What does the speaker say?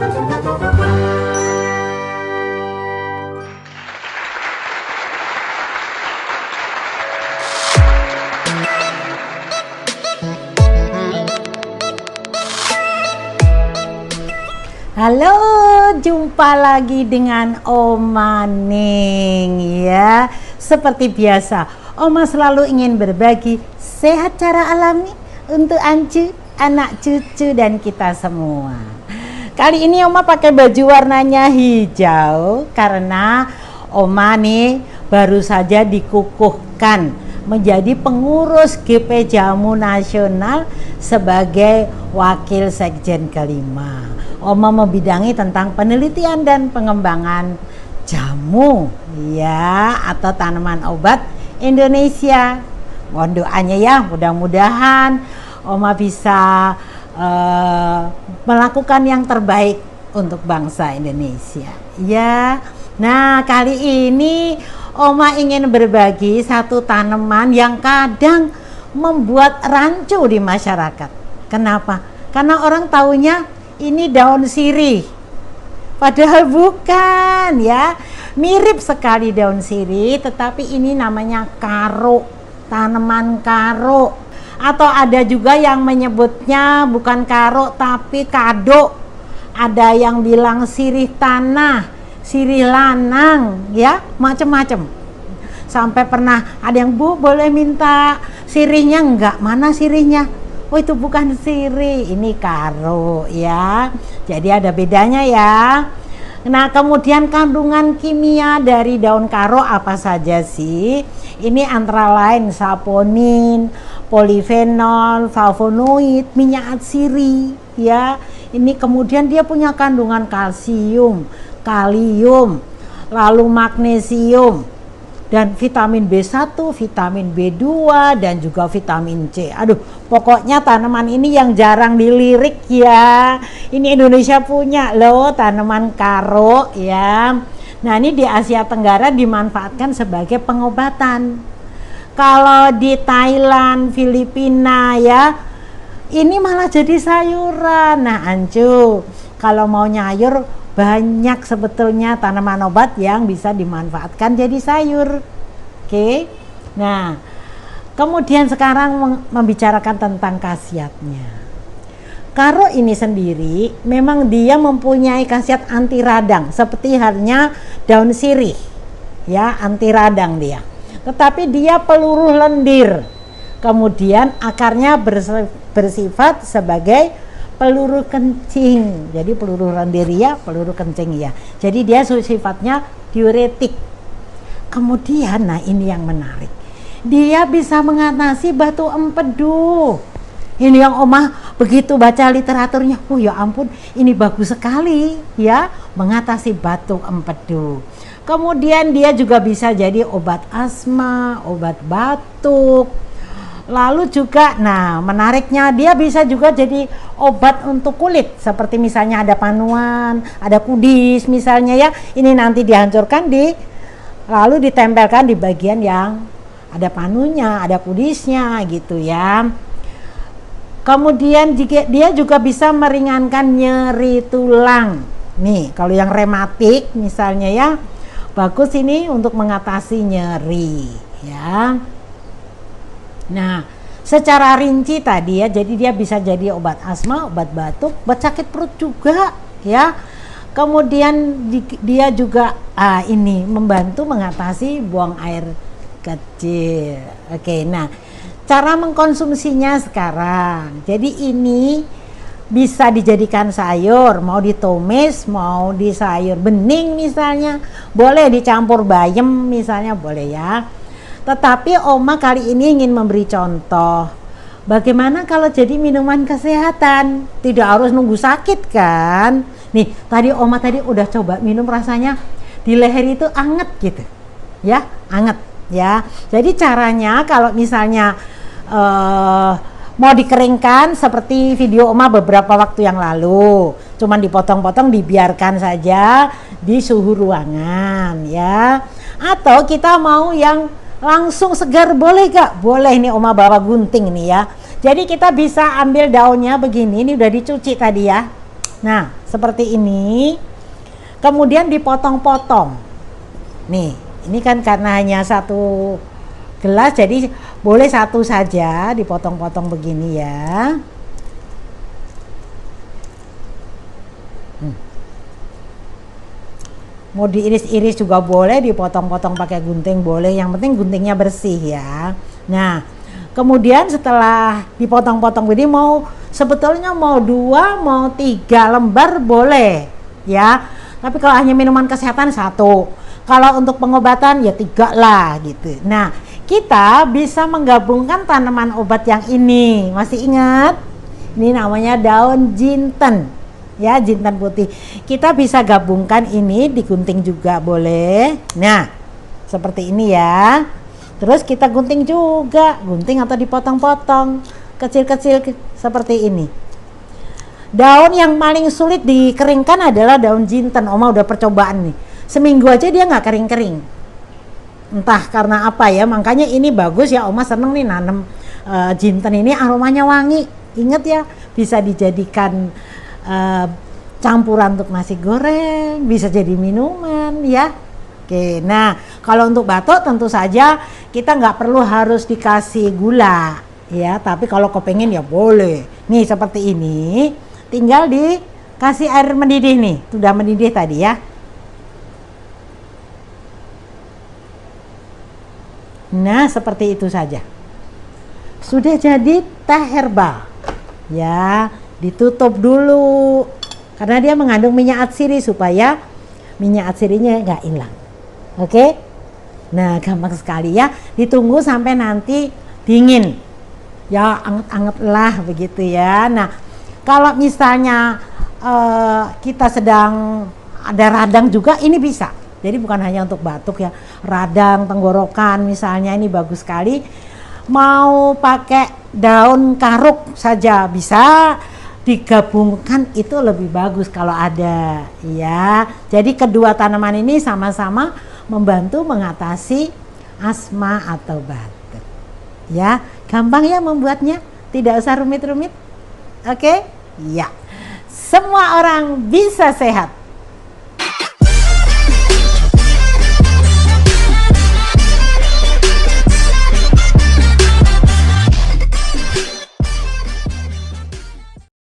Halo, jumpa lagi dengan Oma Ning ya. Seperti biasa, Oma selalu ingin berbagi sehat cara alami untuk Ancu, anak cucu dan kita semua. Kali ini Oma pakai baju warnanya hijau karena Oma nih baru saja dikukuhkan menjadi pengurus GP Jamu Nasional sebagai wakil sekjen kelima. Oma membidangi tentang penelitian dan pengembangan jamu ya, atau tanaman obat Indonesia. Mohon doanya ya, mudah-mudahan Oma bisa melakukan yang terbaik untuk bangsa Indonesia ya. Nah, kali ini Oma ingin berbagi satu tanaman yang kadang membuat rancu di masyarakat. Kenapa? Karena orang taunya ini daun sirih, padahal bukan ya. Mirip sekali daun sirih, tetapi ini namanya karo, tanaman karo. Atau ada juga yang menyebutnya bukan karo tapi kado. Ada yang bilang sirih tanah, sirih lanang ya, macam-macam. Sampai pernah ada yang, Bu boleh minta sirihnya enggak? Mana sirihnya? Oh itu bukan sirih, ini karo ya. Jadi ada bedanya ya. Nah, kemudian kandungan kimia dari daun karo apa saja sih? Ini antara lain saponin, polifenol, flavonoid, minyak atsiri ya. Ini kemudian dia punya kandungan kalsium, kalium, lalu magnesium, dan vitamin B1, vitamin B2, dan juga vitamin C. Aduh, pokoknya tanaman ini yang jarang dilirik ya. Ini Indonesia punya loh tanaman karo ya. Nah, ini di Asia Tenggara dimanfaatkan sebagai pengobatan. Kalau di Thailand, Filipina ya, ini malah jadi sayuran. Nah, Ancu, kalau mau nyayur, banyak sebetulnya tanaman obat yang bisa dimanfaatkan jadi sayur. Oke. Nah, kemudian sekarang membicarakan tentang khasiatnya. Karo ini sendiri memang dia mempunyai khasiat anti radang seperti halnya daun sirih. Ya, anti radang dia. Tetapi dia peluru lendir. Kemudian akarnya bersifat sebagai peluru kencing. Jadi peluru lendir ya, peluru kencing ya. Jadi dia sifatnya diuretik. Kemudian, nah ini yang menarik. Dia bisa mengatasi batu empedu. Ini yang Oma begitu baca literaturnya, oh ya ampun, ini bagus sekali ya, mengatasi batu empedu. Kemudian dia juga bisa jadi obat asma, obat batuk. Lalu juga, nah menariknya dia bisa juga jadi obat untuk kulit. Seperti misalnya ada panuan, ada kudis misalnya ya. Ini nanti dihancurkan lalu ditempelkan di bagian yang ada panunya, ada kudisnya gitu ya. Kemudian dia juga bisa meringankan nyeri tulang. Nih kalau yang rematik misalnya ya, bagus ini untuk mengatasi nyeri ya. Nah, secara rinci tadi ya, jadi dia bisa jadi obat asma, obat batuk, obat sakit perut juga ya. Kemudian dia juga ini membantu mengatasi buang air kecil. Oke, nah cara mengkonsumsinya sekarang. Jadi ini bisa dijadikan sayur, mau ditumis, mau di sayur bening misalnya, boleh dicampur bayam misalnya, boleh ya. Tetapi Oma kali ini ingin memberi contoh bagaimana kalau jadi minuman kesehatan, tidak harus nunggu sakit kan. Nih tadi Oma udah coba minum, rasanya di leher itu anget gitu ya, anget ya. Jadi caranya kalau misalnya mau dikeringkan seperti video Oma beberapa waktu yang lalu, cuman dipotong-potong, dibiarkan saja di suhu ruangan ya. Atau kita mau yang langsung segar, boleh gak? Boleh, nih Oma bawa gunting nih ya. Jadi kita bisa ambil daunnya begini, ini udah dicuci tadi ya. Nah, seperti ini. Kemudian dipotong-potong. Nih, ini kan karena hanya satu gelas, jadi boleh satu saja dipotong-potong begini ya. Mau diiris-iris juga boleh, dipotong-potong pakai gunting boleh, yang penting guntingnya bersih ya. Nah, kemudian setelah dipotong-potong begini, sebetulnya mau 2 mau 3 lembar boleh ya, tapi kalau hanya minuman kesehatan 1, kalau untuk pengobatan ya 3 lah gitu. Nah, kita bisa menggabungkan tanaman obat yang ini, masih ingat? Ini namanya daun jinten ya, jinten putih. Kita bisa gabungkan ini, digunting juga boleh. Nah, seperti ini ya. Terus kita gunting juga, gunting atau dipotong-potong kecil-kecil seperti ini. Daun yang paling sulit dikeringkan adalah daun jinten. Oma udah percobaan nih, seminggu aja dia nggak kering-kering, entah karena apa ya. Makanya ini bagus ya, Oma seneng nih nanem jinten ini, aromanya wangi. Ingat ya, bisa dijadikan campuran untuk nasi goreng, bisa jadi minuman ya. Oke, nah kalau untuk batuk tentu saja kita nggak perlu harus dikasih gula ya, tapi kalau kepengen ya boleh. Nih seperti ini, tinggal dikasih air mendidih nih, sudah mendidih tadi ya. Nah seperti itu saja, sudah jadi teh herbal ya. Ditutup dulu karena dia mengandung minyak atsiri, supaya minyak atsirinya nggak hilang. Oke, nah gampang sekali ya. Ditunggu sampai nanti dingin ya, anget-anget lah begitu ya. Nah kalau misalnya kita sedang ada radang juga, ini bisa. Jadi bukan hanya untuk batuk ya, radang tenggorokan misalnya, ini bagus sekali. Mau pakai daun karuk saja bisa, digabungkan itu lebih bagus kalau ada ya. Jadi kedua tanaman ini sama-sama membantu mengatasi asma atau batuk ya. Gampang ya membuatnya, tidak usah rumit-rumit. Oke ya, semua orang bisa sehat